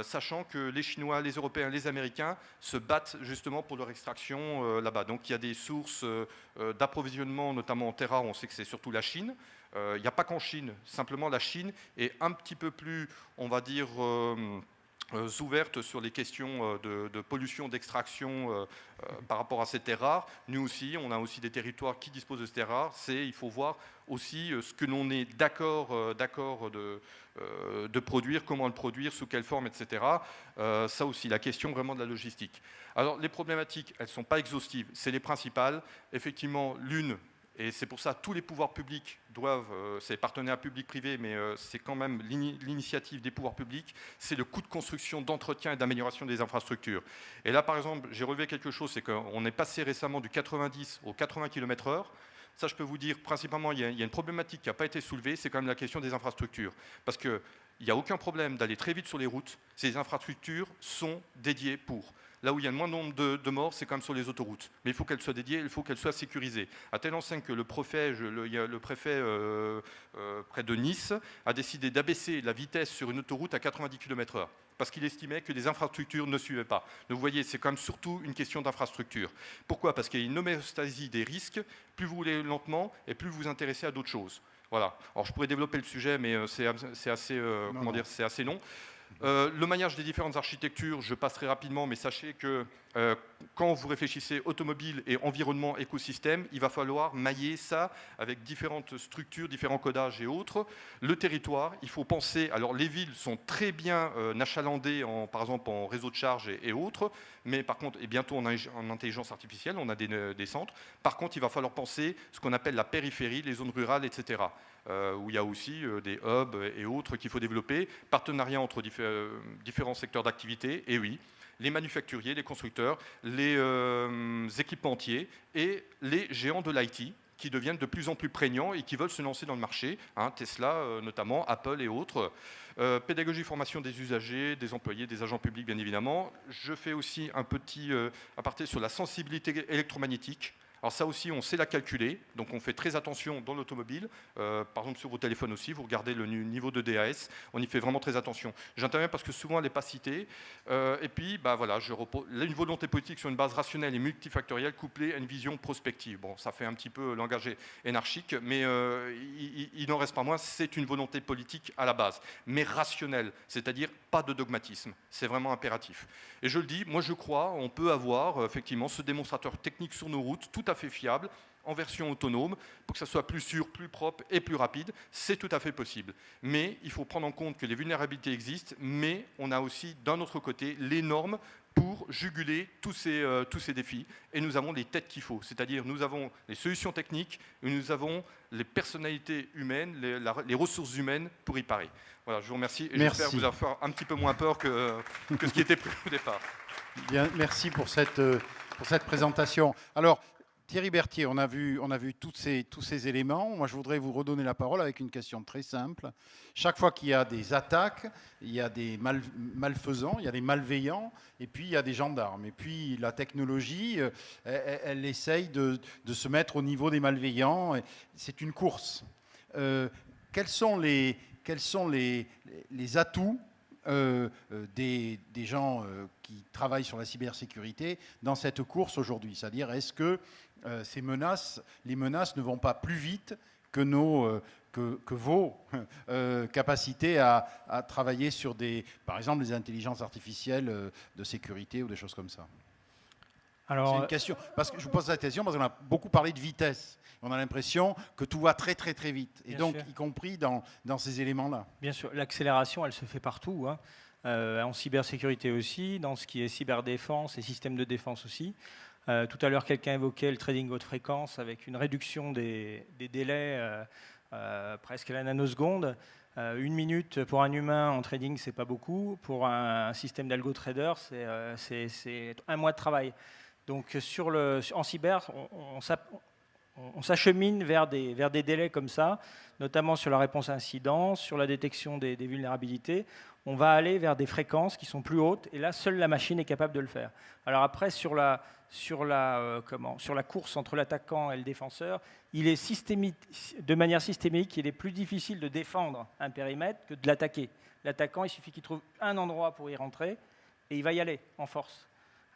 sachant que les Chinois, les Européens, les Américains se battent justement pour leur extraction là-bas. Donc il y a des sources d'approvisionnement, notamment en terres rares, on sait que c'est surtout la Chine. Il n'y a pas qu'en Chine, simplement la Chine est un petit peu plus, on va dire, ouvertes sur les questions de pollution, d'extraction par rapport à ces terres rares. Nous aussi, on a aussi des territoires qui disposent de ces terres rares. Il faut voir aussi ce que l'on est d'accord de produire, comment le produire, sous quelle forme, etc. Ça aussi, la question vraiment de la logistique. Alors, les problématiques, elles ne sont pas exhaustives. C'est les principales. Effectivement, l'une, et c'est pour ça que tous les pouvoirs publics doivent, c'est partenariat public-privé, mais c'est quand même l'initiative des pouvoirs publics, c'est le coût de construction, d'entretien et d'amélioration des infrastructures. Et là, par exemple, j'ai relevé quelque chose, c'est qu'on est passé récemment du 90 au 80 km/h. Ça, je peux vous dire, principalement, il y a une problématique qui n'a pas été soulevée, c'est quand même la question des infrastructures. Parce qu'il n'y a aucun problème d'aller très vite sur les routes, ces infrastructures sont dédiées pour. Là où il y a le moins nombre de morts, c'est quand même sur les autoroutes. Mais il faut qu'elles soient dédiées, il faut qu'elles soient sécurisées. À telle enseigne que le préfet près de Nice a décidé d'abaisser la vitesse sur une autoroute à 90 km/h parce qu'il estimait que les infrastructures ne suivaient pas. Donc vous voyez, c'est quand même surtout une question d'infrastructure. Pourquoi ? Parce qu'il y a une homéostasie des risques. Plus vous voulez lentement et plus vous vous intéressez à d'autres choses. Voilà. Alors je pourrais développer le sujet, mais c'est assez, c'est assez long. Le maillage des différentes architectures, je passerai rapidement, mais sachez que quand vous réfléchissez automobile et environnement, écosystème, il va falloir mailler ça avec différentes structures, différents codages et autres. Le territoire, il faut penser, alors les villes sont très bien achalandées, par exemple en réseau de charge et autres, mais par contre, et bientôt en intelligence artificielle, on a des centres. Par contre, il va falloir penser ce qu'on appelle la périphérie, les zones rurales, etc. Où il y a aussi des hubs et autres qu'il faut développer, partenariat entre différents secteurs d'activité, et oui, les manufacturiers, les constructeurs, les équipementiers et les géants de l'IT qui deviennent de plus en plus prégnants et qui veulent se lancer dans le marché, Tesla notamment, Apple et autres. Pédagogie, formation des usagers, des employés, des agents publics bien évidemment. Je fais aussi un petit aparté sur la sensibilité électromagnétique. Alors ça aussi, on sait la calculer, donc on fait très attention dans l'automobile. Par exemple, sur vos téléphones aussi, vous regardez le niveau de DAS, on y fait vraiment très attention. J'interviens parce que souvent, elle n'est pas citée. Et puis, voilà, une volonté politique sur une base rationnelle et multifactorielle couplée à une vision prospective. Bon, ça fait un petit peu langage énarchique, mais il n'en reste pas moins, c'est une volonté politique à la base, mais rationnelle, c'est-à-dire pas de dogmatisme. C'est vraiment impératif. Et je le dis, moi je crois, on peut avoir effectivement ce démonstrateur technique sur nos routes, tout à fait fiable, en version autonome, pour que ça soit plus sûr, plus propre et plus rapide. C'est tout à fait possible. Mais il faut prendre en compte que les vulnérabilités existent, mais on a aussi d'un autre côté les normes pour juguler tous ces défis. Et nous avons les têtes qu'il faut. C'est-à-dire nous avons les solutions techniques et nous avons les personnalités humaines, les ressources humaines pour y parer. Voilà, je vous remercie et j'espère vous avoir fait un petit peu moins peur que ce qui était prévu au départ. Bien, merci pour cette présentation. Alors, Thierry Berthier, on a vu tous ces éléments. Moi, je voudrais vous redonner la parole avec une question très simple. Chaque fois qu'il y a des attaques, il y a des malfaisants, il y a des malveillants, et puis il y a des gendarmes. Et puis la technologie, elle essaye de se mettre au niveau des malveillants. C'est une course. Quels sont les atouts des gens qui travaillent sur la cybersécurité dans cette course aujourd'hui? C'est-à-dire, est-ce que les menaces ne vont pas plus vite que vos capacités à travailler sur par exemple, des intelligences artificielles de sécurité ou des choses comme ça? Alors, c'est une question, parce que je vous pose cette question parce qu'on a beaucoup parlé de vitesse. On a l'impression que tout va très très très vite, et donc y compris dans ces éléments-là. Bien sûr, l'accélération, elle se fait partout, en cybersécurité aussi, dans ce qui est cyberdéfense et système de défense aussi. Tout à l'heure, quelqu'un évoquait le trading haute fréquence avec une réduction des délais presque à la nanoseconde. Une minute pour un humain en trading, c'est pas beaucoup. Pour un système d'algo-trader, c'est un mois de travail. Donc en cyber, on s'achemine vers des délais comme ça, notamment sur la réponse à incidents, sur la détection des vulnérabilités. On va aller vers des fréquences qui sont plus hautes, et là, seule la machine est capable de le faire. Alors après, sur la course entre l'attaquant et le défenseur, il est de manière systémique, il est plus difficile de défendre un périmètre que de l'attaquer. L'attaquant, il suffit qu'il trouve un endroit pour y rentrer, et il va y aller en force.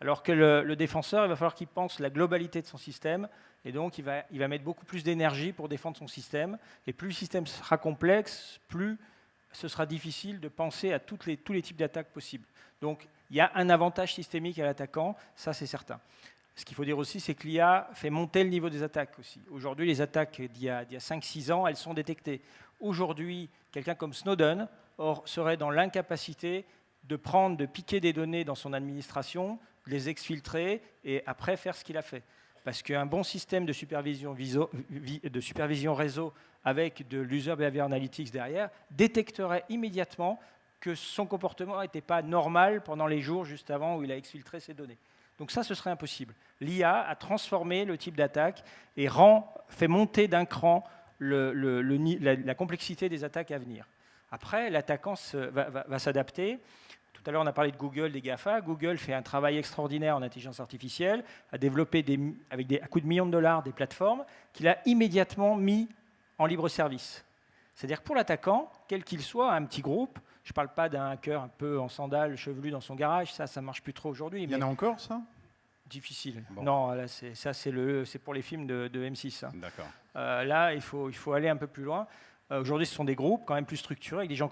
Alors que le défenseur, il va falloir qu'il pense la globalité de son système, et donc il va mettre beaucoup plus d'énergie pour défendre son système. Et plus le système sera complexe, plus ce sera difficile de penser à tous les types d'attaques possibles. Donc il y a un avantage systémique à l'attaquant, ça c'est certain. Ce qu'il faut dire aussi, c'est que l'IA fait monter le niveau des attaques aussi. Aujourd'hui, les attaques d'il y a 5-6 ans, elles sont détectées. Aujourd'hui, quelqu'un comme Snowden serait dans l'incapacité de piquer des données dans son administration, de les exfiltrer et après faire ce qu'il a fait. Parce qu'un bon système de supervision réseau avec de l'user behavior analytics derrière détecterait immédiatement que son comportement n'était pas normal pendant les jours juste avant où il a exfiltré ses données. Donc ça, ce serait impossible. L'IA a transformé le type d'attaque et fait monter d'un cran la complexité des attaques à venir. Après, l'attaquant va s'adapter. Tout à l'heure, on a parlé de Google, des GAFA. Google fait un travail extraordinaire en intelligence artificielle, a développé à coups de millions de dollars des plateformes qu'il a immédiatement mis en libre service. C'est-à-dire pour l'attaquant, quel qu'il soit, un petit groupe, je ne parle pas d'un hacker un peu en sandales, chevelu dans son garage, ça ne marche plus trop aujourd'hui. Il y en a encore, ça? Difficile. Bon. Non, là, c'est pour les films de M6. Hein. D'accord. Là, il faut aller un peu plus loin. Aujourd'hui, ce sont des groupes quand même plus structurés, avec des gens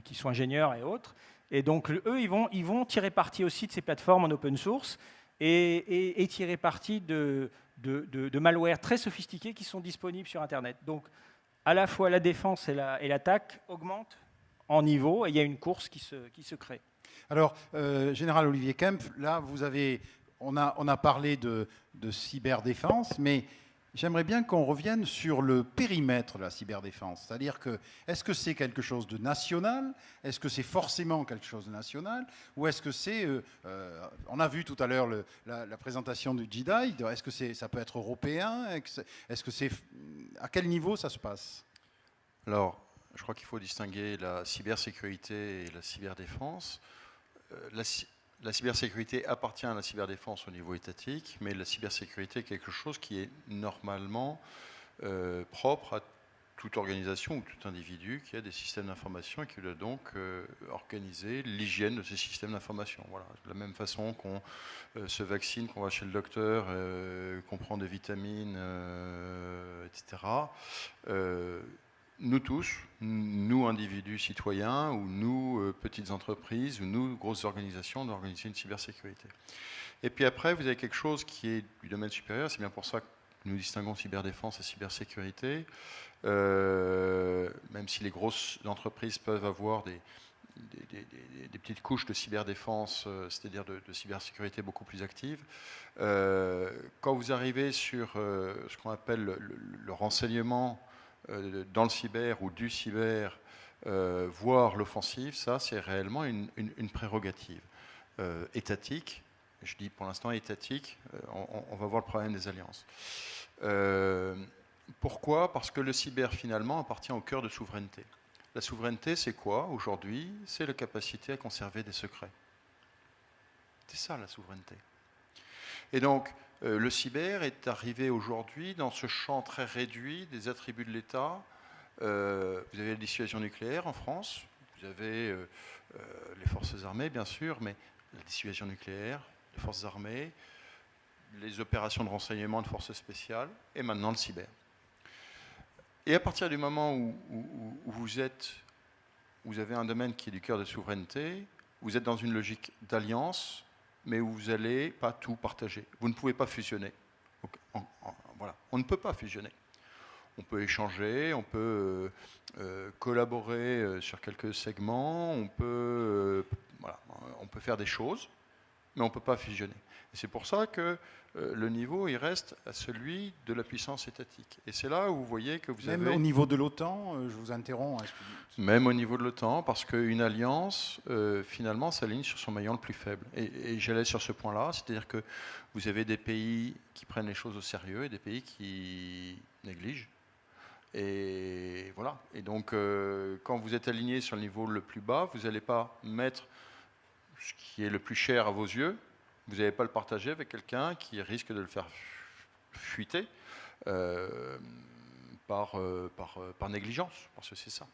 qui sont ingénieurs et autres. Et donc, eux, ils vont tirer parti aussi de ces plateformes en open source et tirer parti de malwares très sophistiqués qui sont disponibles sur Internet. Donc, à la fois la défense et l'attaque augmentent en niveau, et il y a une course qui se crée. Alors, Général Olivier Kempf, là, on a parlé de cyberdéfense, mais j'aimerais bien qu'on revienne sur le périmètre de la cyberdéfense. C'est-à-dire que, est-ce que c'est quelque chose de national? Est-ce que c'est forcément quelque chose de national? Ou est-ce que c'est... on a vu tout à l'heure la présentation du JEDI. Est-ce que ça peut être européen? Est-ce que c'est... À quel niveau ça se passe? Alors, je crois qu'il faut distinguer la cybersécurité et la cyberdéfense. La cybersécurité appartient à la cyberdéfense au niveau étatique, mais la cybersécurité est quelque chose qui est normalement propre à toute organisation ou tout individu qui a des systèmes d'information et qui doit donc organiser l'hygiène de ces systèmes d'information. Voilà. De la même façon qu'on se vaccine, qu'on va chez le docteur, qu'on prend des vitamines, etc. Nous tous, nous individus citoyens, ou nous petites entreprises, ou nous grosses organisations, on doit organiser une cybersécurité. Et puis après, vous avez quelque chose qui est du domaine supérieur, c'est bien pour ça que nous distinguons cyberdéfense et cybersécurité, même si les grosses entreprises peuvent avoir des petites couches de cyberdéfense, c'est-à-dire de cybersécurité beaucoup plus actives. Quand vous arrivez sur ce qu'on appelle le renseignement, dans le cyber ou du cyber, voire l'offensive, ça c'est réellement une prérogative étatique. Je dis pour l'instant étatique, on va voir le problème des alliances. Pourquoi? Parce que le cyber finalement appartient au cœur de souveraineté. La souveraineté, c'est quoi aujourd'hui? C'est la capacité à conserver des secrets. C'est ça la souveraineté. Et donc, le cyber est arrivé aujourd'hui dans ce champ très réduit des attributs de l'État. Vous avez la dissuasion nucléaire en France, vous avez les forces armées bien sûr, mais la dissuasion nucléaire, les forces armées, les opérations de renseignement de forces spéciales, et maintenant le cyber. Et à partir du moment où vous avez un domaine qui est du cœur de souveraineté, vous êtes dans une logique d'alliance, mais où vous n'allez pas tout partager. Vous ne pouvez pas fusionner. Voilà. On ne peut pas fusionner. On peut échanger, on peut collaborer sur quelques segments, on peut faire des choses, mais on ne peut pas fusionner. Et c'est pour ça que le niveau, il reste à celui de la puissance étatique. Et c'est là où vous voyez que vous Même avez... au niveau de l'OTAN, je vous interromps. Même au niveau de l'OTAN, parce qu'une alliance, finalement, s'aligne sur son maillon le plus faible. Et j'allais sur ce point-là, c'est-à-dire que vous avez des pays qui prennent les choses au sérieux et des pays qui négligent. Et voilà. Et donc, quand vous êtes aligné sur le niveau le plus bas, vous n'allez pas mettre ce qui est le plus cher à vos yeux, vous n'allez pas le partager avec quelqu'un qui risque de le faire fuiter par négligence, parce que c'est ça.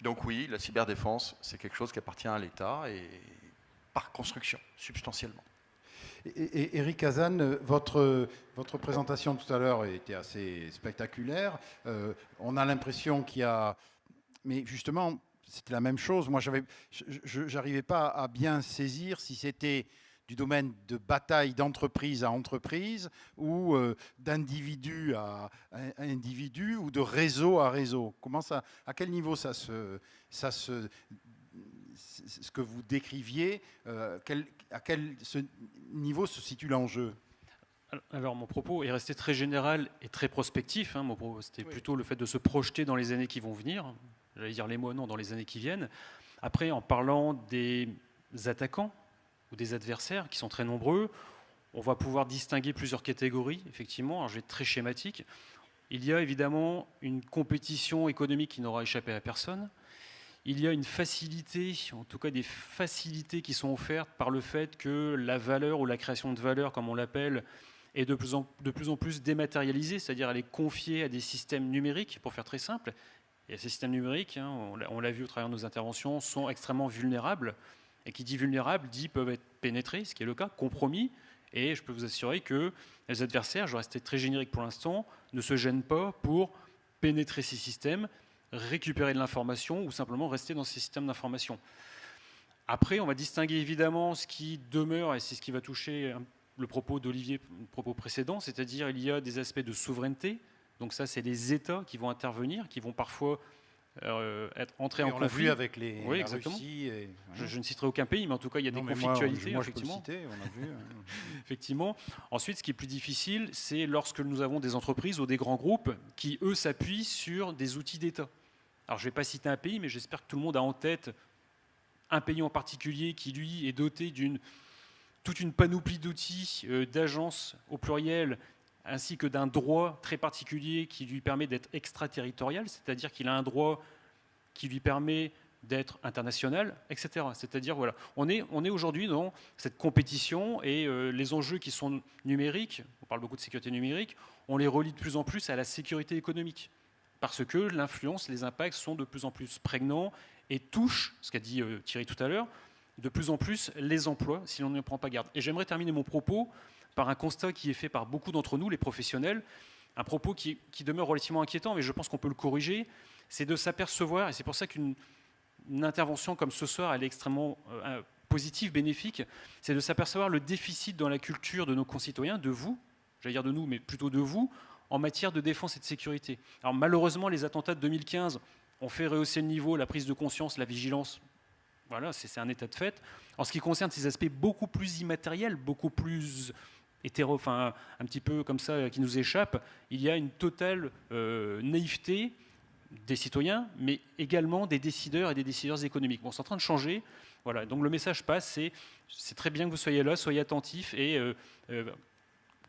Donc oui, la cyberdéfense, c'est quelque chose qui appartient à l'État et par construction, substantiellement. Et Eric Hazan, votre présentation tout à l'heure était assez spectaculaire. On a l'impression qu'il y a... Mais justement, c'était la même chose. Moi, je n'arrivais pas à bien saisir si c'était du domaine de bataille d'entreprise à entreprise ou d'individu à individu ou de réseau à réseau. À quel niveau ce que vous décriviez, à quel niveau se situe l'enjeu? Alors, mon propos est resté très général et très prospectif. Mon propos, c'était plutôt le fait de se projeter dans les années qui vont venir. J'allais dire les mois, non, dans les années qui viennent. Après, en parlant des attaquants ou des adversaires qui sont très nombreux, on va pouvoir distinguer plusieurs catégories, effectivement. Alors, je vais être très schématique. Il y a évidemment une compétition économique qui n'aura échappé à personne. Il y a une facilité, en tout cas des facilités qui sont offertes par le fait que la valeur ou la création de valeur, comme on l'appelle, est de plus en plus dématérialisée, c'est-à-dire elle est confiée à des systèmes numériques, pour faire très simple. Et ces systèmes numériques, on l'a vu au travers de nos interventions, sont extrêmement vulnérables. Et qui dit vulnérable, dit peuvent être pénétrés, ce qui est le cas, compromis. Et je peux vous assurer que les adversaires, je vais rester très générique pour l'instant, ne se gênent pas pour pénétrer ces systèmes, récupérer de l'information ou simplement rester dans ces systèmes d'information. Après, on va distinguer évidemment ce qui demeure, et c'est ce qui va toucher le propos d'Olivier, le propos précédent, c'est-à-dire il y a des aspects de souveraineté. Donc ça, c'est les États qui vont intervenir, qui vont parfois être entrés en conflit. On l'a vu avec les oui, exactement. Russie. Je ne citerai aucun pays, mais en tout cas, il y a des conflictualités. Moi, je peux le citer, on a vu. Effectivement. Ensuite, ce qui est plus difficile, c'est lorsque nous avons des entreprises ou des grands groupes qui, eux, s'appuient sur des outils d'État. Alors, je ne vais pas citer un pays, mais j'espère que tout le monde a en tête un pays en particulier qui, lui, est doté d'une toute une panoplie d'outils, d'agences au pluriel, ainsi que d'un droit très particulier qui lui permet d'être extraterritorial, c'est-à-dire qu'il a un droit qui lui permet d'être international, etc. C'est-à-dire, voilà, on est aujourd'hui dans cette compétition et les enjeux qui sont numériques, on parle beaucoup de sécurité numérique, on les relie de plus en plus à la sécurité économique, parce que l'influence, les impacts sont de plus en plus prégnants et touchent, ce qu'a dit Thierry tout à l'heure, de plus en plus les emplois si l'on ne prend pas garde. Et j'aimerais terminer mon propos par un constat qui est fait par beaucoup d'entre nous, les professionnels, un propos qui demeure relativement inquiétant, mais je pense qu'on peut le corriger, c'est de s'apercevoir, et c'est pour ça qu'une intervention comme ce soir, elle est extrêmement positive, bénéfique, c'est de s'apercevoir le déficit dans la culture de nos concitoyens, de vous, j'allais dire de nous, mais plutôt de vous, en matière de défense et de sécurité. Alors malheureusement, les attentats de 2015 ont fait rehausser le niveau, la prise de conscience, la vigilance. Voilà, c'est un état de fait. En ce qui concerne ces aspects beaucoup plus immatériels, beaucoup plus un petit peu comme ça, qui nous échappent, il y a une totale naïveté des citoyens, mais également des décideurs et des décideurs économiques. Bon, c'est en train de changer. Voilà, donc le message passe, c'est très bien que vous soyez là, soyez attentifs et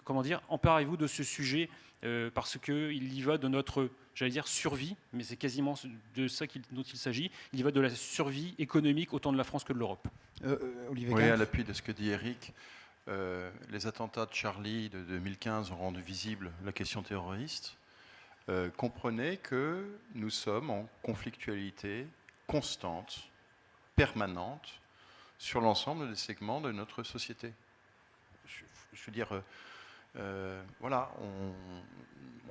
emparez-vous de ce sujet parce qu'il y va de notre, j'allais dire, survie, mais c'est quasiment de ça dont il s'agit. Il y va de la survie économique autant de la France que de l'Europe. Olivier Oui, Kempf. à l'appui de ce que dit Eric, les attentats de Charlie de 2015 ont rendu visible la question terroriste. Comprenez que nous sommes en conflictualité constante, permanente, sur l'ensemble des segments de notre société. Je veux dire, voilà,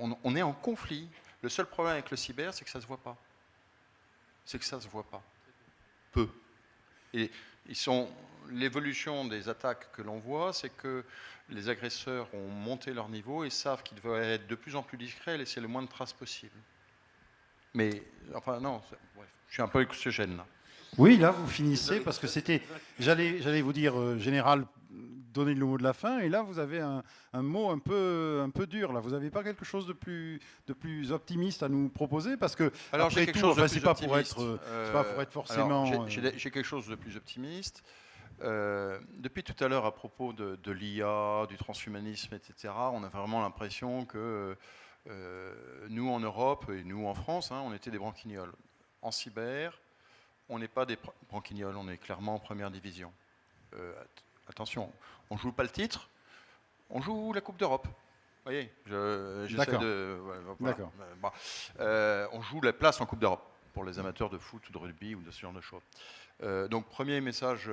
on est en conflit. Le seul problème avec le cyber, c'est que ça ne se voit pas. C'est que ça ne se voit pas. Peu. Et l'évolution des attaques que l'on voit, c'est que les agresseurs ont monté leur niveau et savent qu'ils doivent être de plus en plus discrets et laisser le moins de traces possible. Mais, enfin, non, bref, je suis un peu exogène là. Oui, là, vous finissez, parce que c'était... J'allais vous dire, général, donner le mot de la fin, et là, vous avez un mot un peu dur. Là. Vous n'avez pas quelque chose de plus optimiste à nous proposer? Parce que, Alors, j'ai après quelque tout, chose de enfin, c'est plus pas pour optimiste. c'est pas pour être forcément... Alors, j'ai quelque chose de plus optimiste. Depuis tout à l'heure, à propos de l'IA, du transhumanisme, etc., on a vraiment l'impression que nous, en Europe, et nous, en France, on était des branquignoles. En cyber, on n'est pas des branquignoles, on est clairement en première division. Attention, on ne joue pas le titre, on joue la Coupe d'Europe. Vous voyez, j'essaie de... Voilà. D'accord. Bon. On joue la place en Coupe d'Europe, pour les amateurs de foot ou de rugby ou de ce genre de choses. Donc, premier message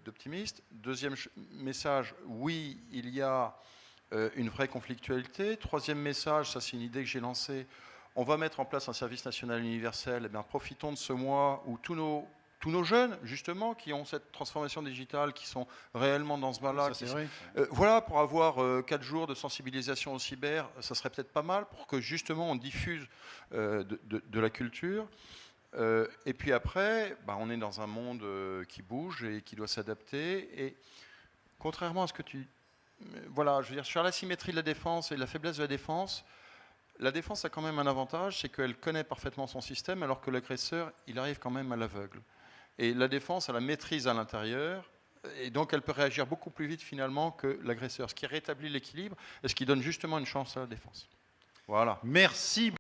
d'optimiste. Deuxième message, oui, il y a une vraie conflictualité. Troisième message, ça c'est une idée que j'ai lancée, on va mettre en place un service national universel. Eh bien, profitons de ce mois où tous nos jeunes, justement, qui ont cette transformation digitale, qui sont réellement dans ce bain-là. Voilà, pour avoir 4 jours de sensibilisation au cyber, ça serait peut-être pas mal pour que, justement, on diffuse de la culture. Et puis après, on est dans un monde qui bouge et qui doit s'adapter. Et contrairement à ce que tu... Voilà, je veux dire, sur l'asymétrie de la défense et la faiblesse de la défense a quand même un avantage, c'est qu'elle connaît parfaitement son système, alors que l'agresseur, il arrive quand même à l'aveugle. Et la défense, elle a la maîtrise à l'intérieur, et donc elle peut réagir beaucoup plus vite finalement que l'agresseur, ce qui rétablit l'équilibre et ce qui donne justement une chance à la défense. Voilà. Merci.